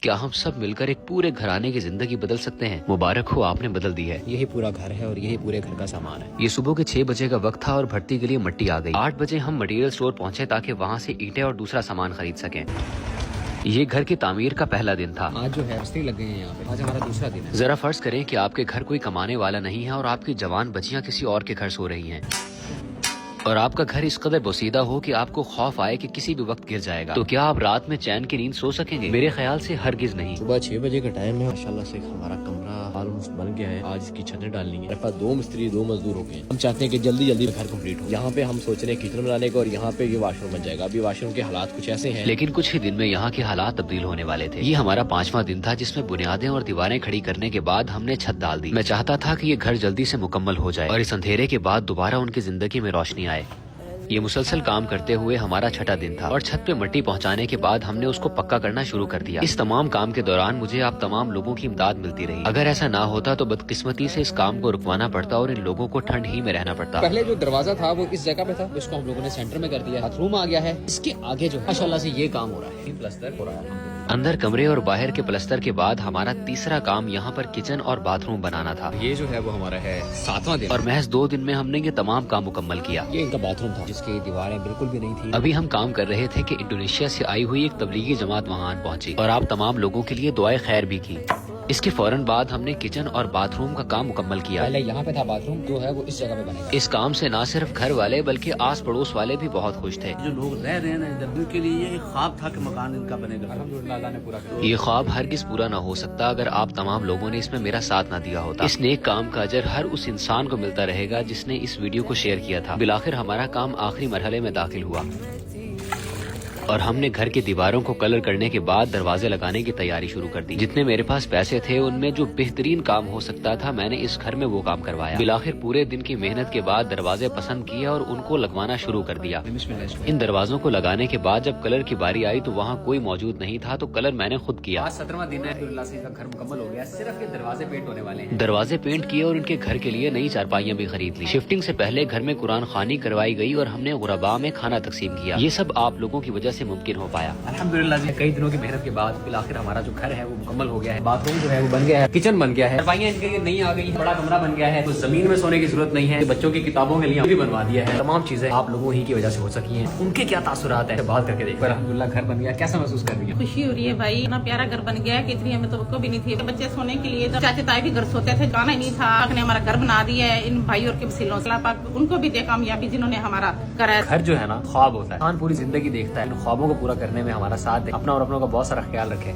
کیا ہم سب مل کر ایک پورے گھرانے کی زندگی بدل سکتے ہیں؟ مبارک ہو، آپ نے بدل دی ہے۔ یہی پورا گھر ہے اور یہی پورے گھر کا سامان ہے۔ یہ صبح کے 6 بجے کا وقت تھا اور بھرتی کے لیے مٹی آ گئی۔ 8 بجے ہم مٹیریل سٹور پہنچے تاکہ وہاں سے اینٹیں اور دوسرا سامان خرید سکیں۔ یہ گھر کی تعمیر کا پہلا دن تھا۔ آج جو ہے مستری لگ گئے ہیں یہاں پہ، آج ہمارا دوسرا دن ہے۔ ذرا فرض کریں کہ آپ کے گھر کوئی کمانے والا نہیں ہے اور آپ کی جوان بچیاں کسی اور کے گھر سو رہی ہیں، اور آپ کا گھر اس قدر بوسیدہ ہو کہ آپ کو خوف آئے کہ کسی بھی وقت گر جائے گا، تو کیا آپ رات میں چین کی نیند سو سکیں گے؟ میرے خیال سے ہرگز نہیں۔ صبح 6 بجے کا ٹائم ہے، ماشاءاللہ سے ہمارا کمرہ آلموسٹ بن گیا ہے۔ آج اس کی چھتیں ڈالنی ہے۔ ہمارے پاس 2 مستری 2 مزدور ہو گئے ہیں۔ ہم چاہتے ہیں کہ جلدی جلدی گھر کمپلیٹ ہو۔ یہاں پہ ہم سوچ رہے ہیں کچن بنانے کو، اور یہاں پہ یہ واش روم بن جائے گا۔ ابھی واش روم کے حالات کچھ ایسے ہیں، لیکن کچھ ہی دن میں یہاں کے حالات تبدیل ہونے والے تھے۔ یہ ہمارا 5واں دن تھا جس میں بنیادیں اور دیواریں کھڑی کرنے کے بعد ہم نے چھت ڈال دی۔ میں چاہتا تھا کہ یہ گھر جلدی سے مکمل ہو جائے اور اس اندھیرے کے بعد دوبارہ ان کی زندگی میں روشنی آئے۔ یہ مسلسل کام کرتے ہوئے ہمارا 6واں دن تھا، اور چھت پہ مٹی پہنچانے کے بعد ہم نے اس کو پکا کرنا شروع کر دیا۔ اس تمام کام کے دوران مجھے آپ تمام لوگوں کی امداد ملتی رہی۔ اگر ایسا نہ ہوتا تو بدقسمتی سے اس کام کو رکوانا پڑتا اور ان لوگوں کو ٹھنڈ ہی میں رہنا پڑتا۔ پہلے جو دروازہ تھا وہ اس جگہ پہ تھا، اس کو ہم لوگوں نے سینٹر میں کر دیا۔ باتھ روم آ گیا ہے، اس کے آگے جو ماشاءاللہ سے یہ کام ہو رہا ہے، پلسٹر ہو رہا ہے۔ اندر کمرے اور باہر کے پلستر کے بعد ہمارا تیسرا کام یہاں پر کچن اور باتھ روم بنانا تھا۔ یہ جو ہے وہ ہمارا ہے 7واں دن، اور محض 2 دن میں ہم نے یہ تمام کام مکمل کیا۔ یہ ان کا باتھ روم تھا جس کی دیواریں بالکل بھی نہیں تھی۔ ابھی ہم کام کر رہے تھے کہ انڈونیشیا سے آئی ہوئی ایک تبلیغی جماعت وہاں پہنچی اور آپ تمام لوگوں کے لیے دعائے خیر بھی کی۔ اس کے فوراً بعد ہم نے کچن اور باتھ روم کا کام مکمل کیا۔ پہلے یہاں پہ تھا باتھ روم، جو ہے وہ اس جگہ پہ بنے گا۔ اس کام سے نہ صرف گھر والے بلکہ آس پڑوس والے بھی بہت خوش تھے۔ جو لوگ رہ رہے ہیں ان کے لیے یہ ایک خواب تھا کہ مکان ان کا بنے گا۔ الحمدللہ اللہ نے پورا کر یہ خواب ہرگز پورا نہ ہو سکتا اگر آپ تمام لوگوں نے اس میں میرا ساتھ نہ دیا ہوتا۔ اس نیک کام کا اجر ہر اس انسان کو ملتا رہے گا جس نے اس ویڈیو کو شیئر کیا تھا۔ بالآخر ہمارا کام آخری مرحلے میں داخل ہوا اور ہم نے گھر کی دیواروں کو کلر کرنے کے بعد دروازے لگانے کی تیاری شروع کر دی۔ جتنے میرے پاس پیسے تھے ان میں جو بہترین کام ہو سکتا تھا میں نے اس گھر میں وہ کام کروایا۔ بالآخر پورے دن کی محنت کے بعد دروازے پسند کیے اور ان کو لگوانا شروع کر دیا۔ ان دروازوں کو لگانے کے بعد جب کلر کی باری آئی تو وہاں کوئی موجود نہیں تھا، تو کلر میں نے خود کیا۔ آج 17واں دن ہے، الحمدللہ سے گھر مکمل ہو گیا۔ صرف یہ دروازے پینٹ ہونے والے ہیں۔ دروازے پینٹ کیے اور ان کے گھر کے لیے نئی چارپائیاں بھی خرید لی۔ شفٹنگ سے پہلے گھر میں قرآن خوانی کروائی گئی اور ہم نے غرباء میں کھانا تقسیم کیا۔ یہ سب آپ لوگوں کی وجہ سے ممکن ہو پایا۔ الحمدللہ جی، کئی دنوں کی محنت کے بعد بالآخر ہمارا جو گھر ہے وہ مکمل ہو گیا ہے۔ باتھ روم جو ہے وہ بن گیا ہے، کچن بن گیا ہے، صفائیاں ان کے لیے نہیں آ گئی ہیں، بڑا کمرہ بن گیا ہے، تو زمین میں سونے کی ضرورت نہیں ہے۔ بچوں کی کتابوں کے لیے بھی بنوا دیا ہے۔ تمام چیزیں آپ لوگوں ہی کی وجہ سے ہو سکی ہیں۔ ان کے کیا تاثرات ہیں بات کر کے دیکھیں۔ الحمدللہ گھر بن گیا، کیسا محسوس کر رہی ہے؟ خوشی ہو رہی ہے بھائی، اتنا پیارا گھر بن گیا ہے کہ اتنی ہمیں توقع بھی نہیں تھی۔ بچے سونے کے لیے چاچے تائی بھی گھر سوتے تھے، جانا ہی نہیں تھا، آپ نے ہمارا گھر بنا دیا ہے ان بھائی اور کے وسیلوں سے۔ اللہ پاک ان کو بھی دے کامیابی جنہوں نے ہمارا کرا ہے۔ گھر جو ہے نا خواب ہوتا ہے، انسان پوری زندگی دیکھتا ہے، ان خوابوں کو پورا کرنے میں ہمارا ساتھ دے، اپنا اور اپنوں کا بہت سارا خیال رکھے۔